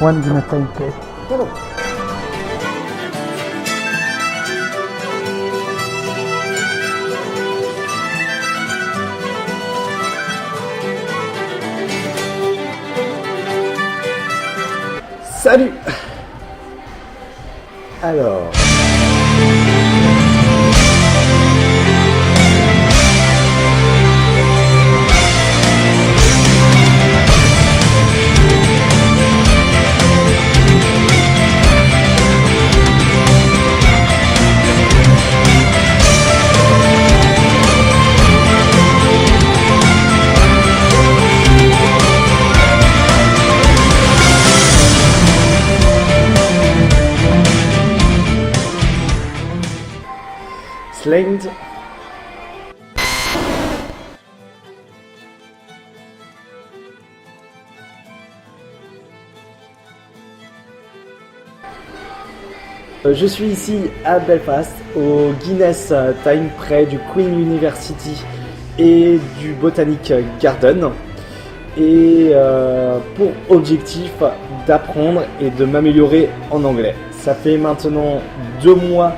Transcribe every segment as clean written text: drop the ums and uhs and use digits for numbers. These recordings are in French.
one gonna take it. Salut. Alors... Slinged. Je suis ici à Belfast, au Guinness Time, près du Queen University et du Botanic Garden. Et pour objectif d'apprendre et de m'améliorer en anglais. Ça fait maintenant 2 mois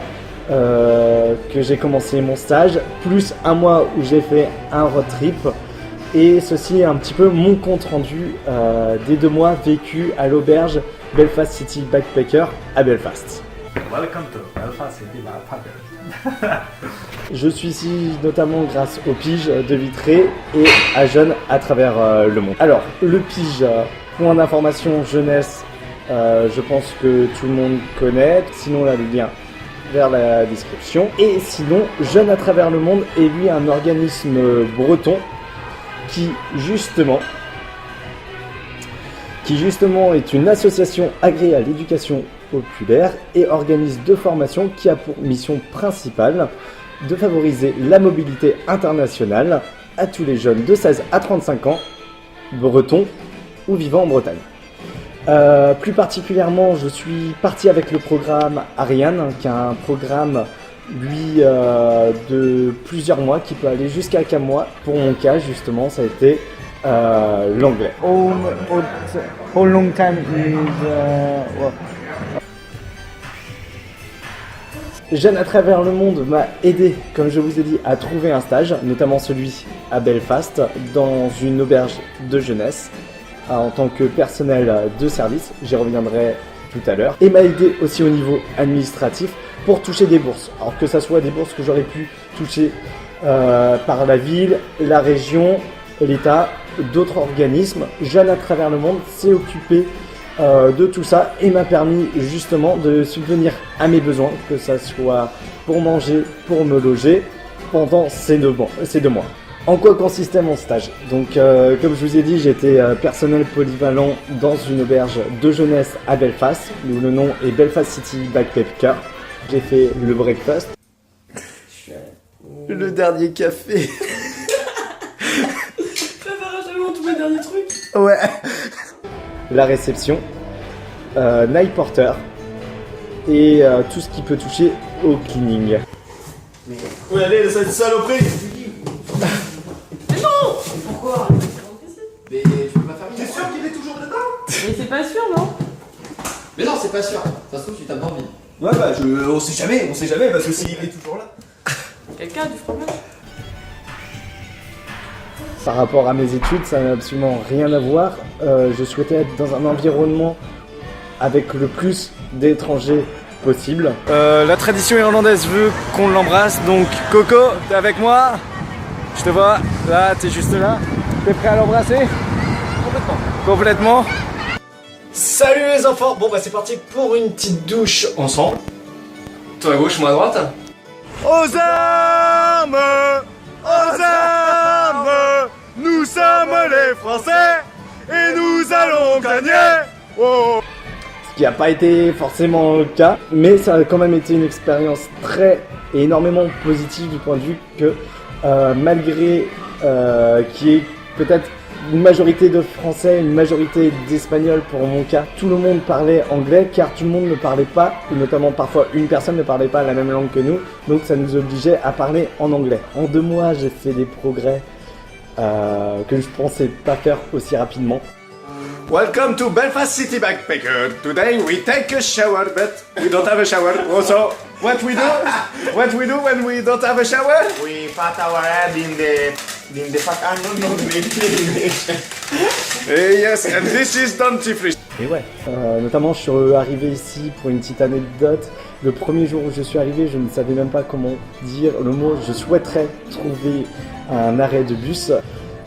que j'ai commencé mon stage, plus un mois où j'ai fait un road trip, et ceci est un petit peu mon compte rendu des 2 mois vécus à l'auberge Belfast City Backpacker à Belfast. Welcome to Belfast City Backpacker. Je suis ici notamment grâce au Pige de Vitré et à Jeunes à travers le monde. Alors, le Pige, point d'information jeunesse, je pense que tout le monde connaît, sinon là le lien vers la description. Et sinon, Jeunes à travers le monde est lui un organisme breton qui justement est une association agréée à l'éducation populaire et organise 2 formations qui a pour mission principale de favoriser la mobilité internationale à tous les jeunes de 16 à 35 ans, bretons ou vivant en Bretagne. Plus particulièrement, je suis parti avec le programme Ariane, qui est un programme, lui, de plusieurs mois, qui peut aller jusqu'à 4 mois. Pour mon cas, justement, ça a été l'anglais. How long time is well, Jeunes à travers le monde m'a aidé, comme je vous ai dit, à trouver un stage, notamment celui à Belfast, dans une auberge de jeunesse, en tant que personnel de service, j'y reviendrai tout à l'heure, et m'a aidé aussi au niveau administratif pour toucher des bourses. Alors que ça soit des bourses que j'aurais pu toucher par la ville, la région, l'État, d'autres organismes, Jeunes à travers le monde s'est occupé de tout ça et m'a permis justement de subvenir à mes besoins, que ça soit pour manger, pour me loger, pendant ces 2 mois. En quoi consistait mon stage? Donc, comme je vous ai dit, j'étais personnel polyvalent dans une auberge de jeunesse à Belfast, où le nom est Belfast City Backpacker. J'ai fait le breakfast, le dernier café. Préfère jamais tous les derniers trucs. Ouais. La réception, night porter et tout ce qui peut toucher au cleaning. Oui, allez, cette saloperie. Mais non. Pourquoi? Mais je peux pas faire. T'es sûr qu'il est toujours dedans? Mais c'est pas sûr, non? Mais non, c'est pas sûr. Ça se trouve, tu tapes d'envie. Ouais, bah, on sait jamais, parce que s'il est toujours là. Quelqu'un a du fromage? Par rapport à mes études, ça n'a absolument rien à voir. Je souhaitais être dans un environnement avec le plus d'étrangers possible. La tradition irlandaise veut qu'on l'embrasse, donc Coco, t'es avec moi? Je te vois, là, t'es juste là. T'es prêt à l'embrasser? Complètement. Salut les enfants. Bon bah c'est parti pour une petite douche ensemble. Toi à gauche, moi à droite. Aux armes! Aux armes! Nous sommes les Français et nous allons gagner! Oh. Ce qui n'a pas été forcément le cas, mais ça a quand même été une expérience très et énormément positive du point de vue que malgré qu'il y ait peut-être une majorité de Français, une majorité d'Espagnols pour mon cas, tout le monde parlait anglais car tout le monde ne parlait pas, ou notamment parfois une personne ne parlait pas la même langue que nous, donc ça nous obligeait à parler en anglais. En 2 mois, j'ai fait des progrès que je pensais pas faire aussi rapidement. Welcome to Belfast City Backpacker. Today we take a shower, but we don't have a shower. Also, what we do? What we do when we don't have a shower? We pat our head in the fuck. I don't know the English. Yes, and this is dentifrice. Et ouais, notamment je suis arrivé ici pour une petite anecdote. Le premier jour où je suis arrivé, je ne savais même pas comment dire le mot. Je souhaiterais trouver un arrêt de bus.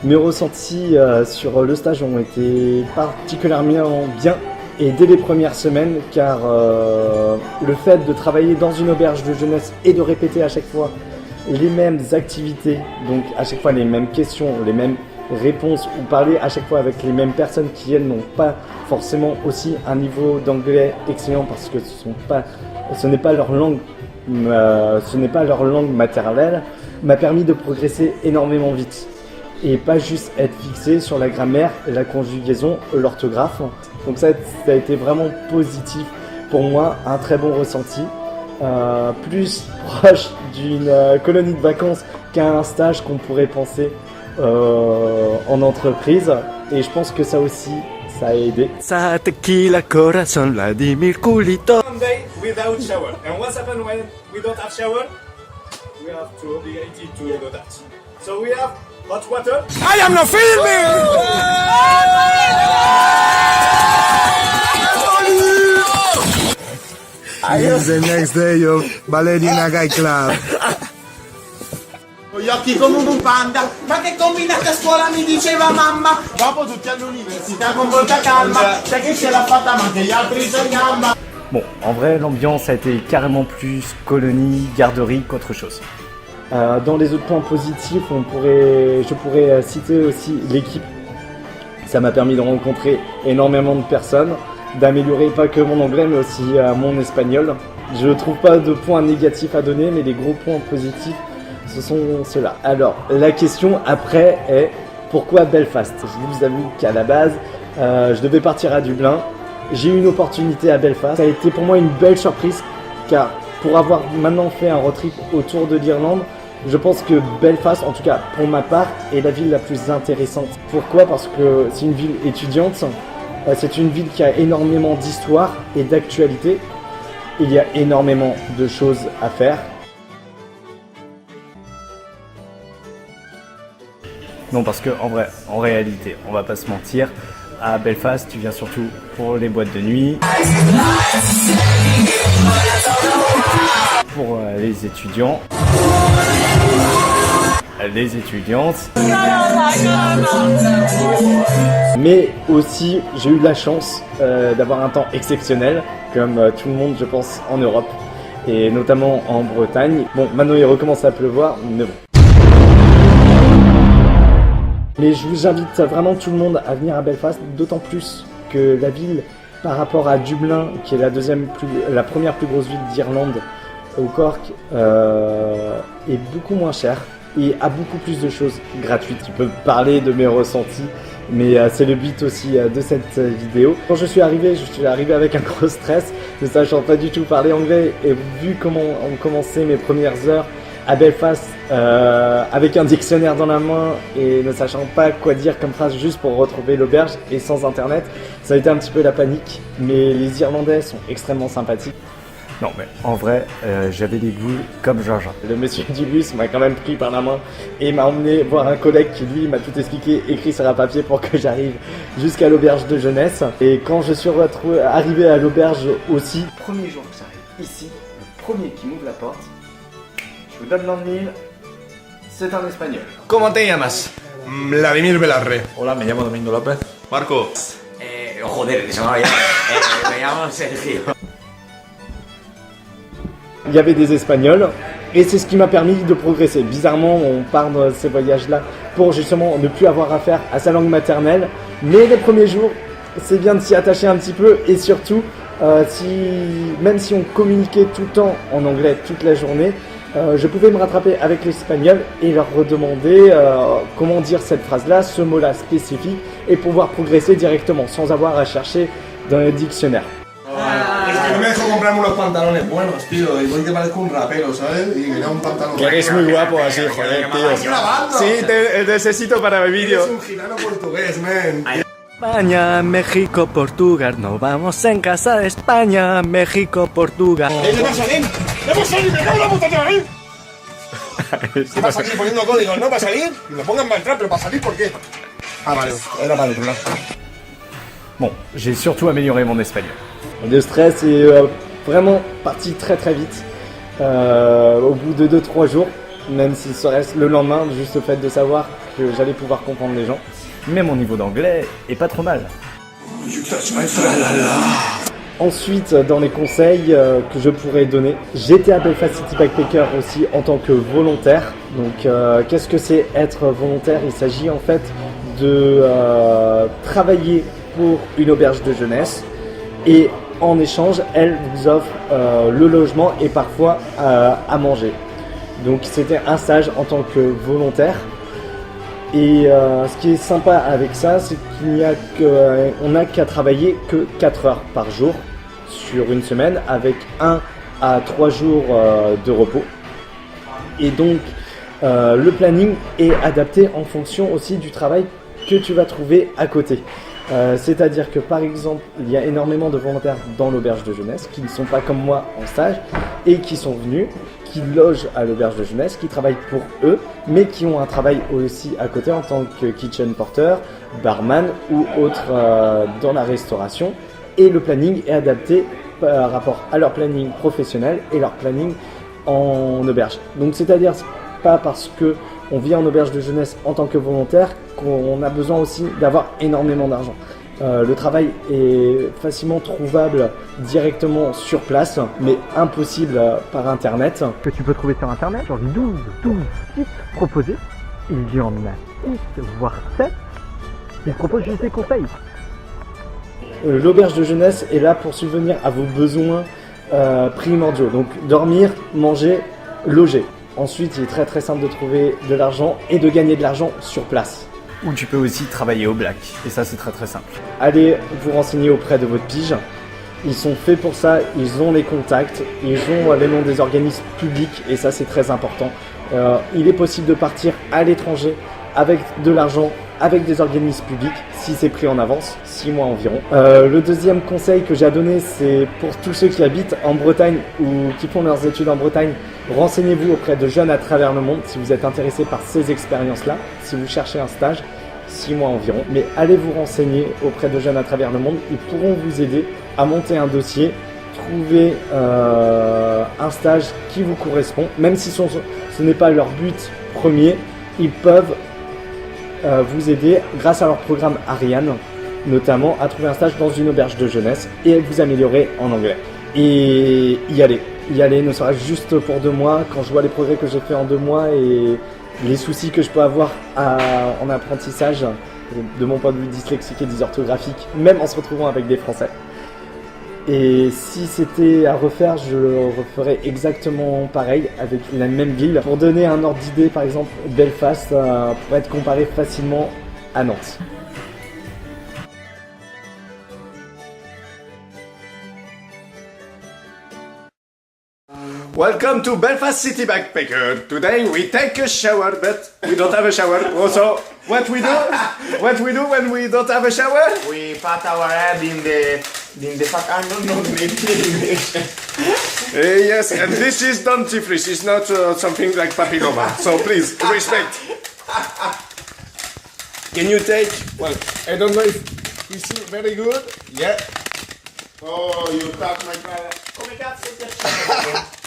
Mes ressentis sur le stage ont été particulièrement bien et dès les premières semaines, car le fait de travailler dans une auberge de jeunesse et de répéter à chaque fois les mêmes activités, donc à chaque fois les mêmes questions, les mêmes réponses, ou parler à chaque fois avec les mêmes personnes qui elles n'ont pas forcément aussi un niveau d'anglais excellent parce que ce n'est pas leur langue maternelle, m'a permis de progresser énormément vite. Et pas juste être fixé sur la grammaire, la conjugaison, l'orthographe. Donc ça a été vraiment positif pour moi, un très bon ressenti. Plus proche d'une colonie de vacances qu'un stage qu'on pourrait penser en entreprise. Et je pense que ça aussi, ça a aidé. Sa tequila corazón Vladimir Kulito. Sunday without shower. And what's happened when we don't have shower? We have to obligated to do that. So we have hot water. I am not filming! It's the next day of Ballerina Guy Club. Con gli occhi come un panda. Ma che combinate a scuola mi diceva mamma. Dopo tutti all'università con molta calma. Sai che ce l'ha fatta ma che gli altri sono in gamba. Bon, en vrai, l'ambiance a été carrément plus colonie, garderie qu'autre chose. Dans les autres points positifs, je pourrais citer aussi l'équipe. Ça m'a permis de rencontrer énormément de personnes, d'améliorer pas que mon anglais mais aussi mon espagnol. Je ne trouve pas de points négatifs à donner, mais les gros points positifs, ce sont ceux-là. Alors, la question après est pourquoi Belfast? Je vous avoue qu'à la base, je devais partir à Dublin. J'ai eu une opportunité à Belfast. Ça a été pour moi une belle surprise, car pour avoir maintenant fait un road trip autour de l'Irlande, je pense que Belfast, en tout cas pour ma part, est la ville la plus intéressante. Pourquoi? Parce que c'est une ville étudiante, c'est une ville qui a énormément d'histoire et d'actualité. Il y a énormément de choses à faire. Non, parce que en vrai, en réalité, on va pas se mentir, à Belfast, tu viens surtout pour les boîtes de nuit, pour les étudiants, les étudiantes, mais aussi j'ai eu la chance d'avoir un temps exceptionnel, comme tout le monde je pense en Europe, et notamment en Bretagne. Bon, maintenant il recommence à pleuvoir, mais bon. Mais je vous invite vraiment tout le monde à venir à Belfast, d'autant plus que la ville, par rapport à Dublin, qui est la première plus grosse ville d'Irlande, au Cork, est beaucoup moins chère et a beaucoup plus de choses gratuites. Tu peux parler de mes ressentis, mais c'est le but aussi de cette vidéo. Quand je suis arrivé avec un gros stress, ne sachant pas du tout parler anglais, et vu comment ont commencé mes premières heures à Belfast, avec un dictionnaire dans la main et ne sachant pas quoi dire comme phrase juste pour retrouver l'auberge et sans internet, ça a été un petit peu la panique, mais les Irlandais sont extrêmement sympathiques. Non mais en vrai, j'avais des goûts comme Jean-Jean. Le monsieur du bus m'a quand même pris par la main et m'a emmené voir un collègue qui lui m'a tout expliqué, écrit sur un papier pour que j'arrive jusqu'à l'auberge de jeunesse. Et quand je suis arrivé à l'auberge aussi, premier jour que j'arrive ici, le premier qui m'ouvre la porte, je vous donne l'an de mille, c'est un espagnol. ¿Cómo te llamas? Vladimir Velarre. Hola, me llamo Domingo López. Marco. Joder, que se me llamo Sergio. Il y avait des Espagnols et c'est ce qui m'a permis de progresser. Bizarrement, on part de ces voyages-là pour justement ne plus avoir affaire à sa langue maternelle. Mais les premiers jours, c'est bien de s'y attacher un petit peu et surtout, même si on communiquait tout le temps en anglais toute la journée, je pouvais me rattraper avec l'espagnol et leur redemander comment dire cette phrase-là, ce mot-là spécifique et pouvoir progresser directement sans avoir à chercher dans le dictionnaire. Es que no me dejo comprarme unos pantalones buenos, tío, y voy que parezco un rapero, ¿sabes? Y me da un pantalón. Que eres muy guapo así, joder, tío. ¿Estás grabando? Sí, te necesito para el vídeo. Eres un gitano portugués, man. España, México, Portugal, nos vamos en casa de España, México, Portugal. ¡No va a salir! ¡No va a salir! ¡Me cago en la puta, te va a ir! Va a salir poniendo códigos, ¿no? Va a salir y me pongan para entrar, pero para salir, ¿por qué? Ah, vale, era para otro lado. Bon, j'ai surtout amélioré mon espagnol. Le stress est vraiment parti très très vite. Au bout de 2-3 jours, même s'il se reste le lendemain, juste le fait de savoir que j'allais pouvoir comprendre les gens. Mais mon niveau d'anglais est pas trop mal. Ensuite, dans les conseils que je pourrais donner, j'étais à Belfast City Backpacker aussi en tant que volontaire. Donc, qu'est-ce que c'est être volontaire? Il s'agit en fait de travailler pour une auberge de jeunesse et en échange, elle vous offre le logement et parfois à manger. Donc, c'était un stage en tant que volontaire. Et ce qui est sympa avec ça, c'est qu'on n'a qu'à travailler que 4 heures par jour sur une semaine avec 1 à 3 jours de repos. Et donc le planning est adapté en fonction aussi du travail que tu vas trouver à côté. C'est-à-dire que par exemple, il y a énormément de volontaires dans l'auberge de jeunesse qui ne sont pas comme moi en stage et qui sont venus, qui logent à l'auberge de jeunesse, qui travaillent pour eux, mais qui ont un travail aussi à côté en tant que kitchen porter, barman ou autre dans la restauration. Et le planning est adapté par rapport à leur planning professionnel et leur planning en auberge. Donc c'est-à-dire pas parce que on vit en auberge de jeunesse en tant que volontaire qu'on a besoin aussi d'avoir énormément d'argent. Le travail est facilement trouvable directement sur place, mais impossible par internet. Que tu peux trouver sur internet, genre 12 sites proposés. Il y en a 6 voire 7. Ils proposent juste des conseils. L'auberge de jeunesse est là pour subvenir à vos besoins primordiaux. Donc dormir, manger, loger. Ensuite, il est très très simple de trouver de l'argent et de gagner de l'argent sur place. Ou tu peux aussi travailler au black, et ça c'est très très simple. Allez vous renseigner auprès de votre pige. Ils sont faits pour ça, ils ont les contacts, ils ont les noms des organismes publics, et ça c'est très important. Il est possible de partir à l'étranger avec de l'argent, avec des organismes publics, si c'est pris en avance, 6 mois environ. Le deuxième conseil que j'ai à donner, c'est pour tous ceux qui habitent en Bretagne ou qui font leurs études en Bretagne, renseignez-vous auprès de jeunes à travers le monde si vous êtes intéressé par ces expériences-là, si vous cherchez un stage, 6 mois environ. Mais allez vous renseigner auprès de jeunes à travers le monde, ils pourront vous aider à monter un dossier, trouver un stage qui vous correspond, même si ce n'est pas leur but premier, ils peuvent vous aider grâce à leur programme Ariane, notamment à trouver un stage dans une auberge de jeunesse et vous améliorer en anglais. Et y aller ne sera juste pour 2 mois. Quand je vois les progrès que j'ai fait en 2 mois et les soucis que je peux avoir en apprentissage, de mon point de vue dyslexique et dysorthographique, même en se retrouvant avec des Français. Et si c'était à refaire, je le referais exactement pareil avec la même ville. Pour donner un ordre d'idée, par exemple, Belfast pourrait être comparé facilement à Nantes. Welcome to Belfast City Backpacker. Today we take a shower, but we don't have a shower. Also, what we do when we don't have a shower? We pat our head in the fuck. I don't know the English. Yes, and this is dentifrice. It's not something like papilloma. So please respect. Can you take? Well, I don't know if you see very good. Yeah. Oh, you touch my brother. Come cazzo ti accende?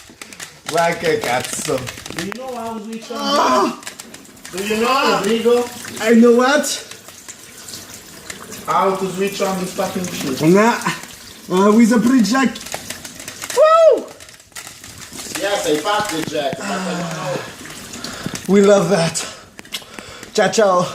Ma che cazzo? Do you know how to switch on? Do you know, Rodrigo? I know what? How to switch on this fucking shit? Nah, with a pre-jack. Woo! Yes, I passed the jack, but I don't know. We love that. Ciao, ciao.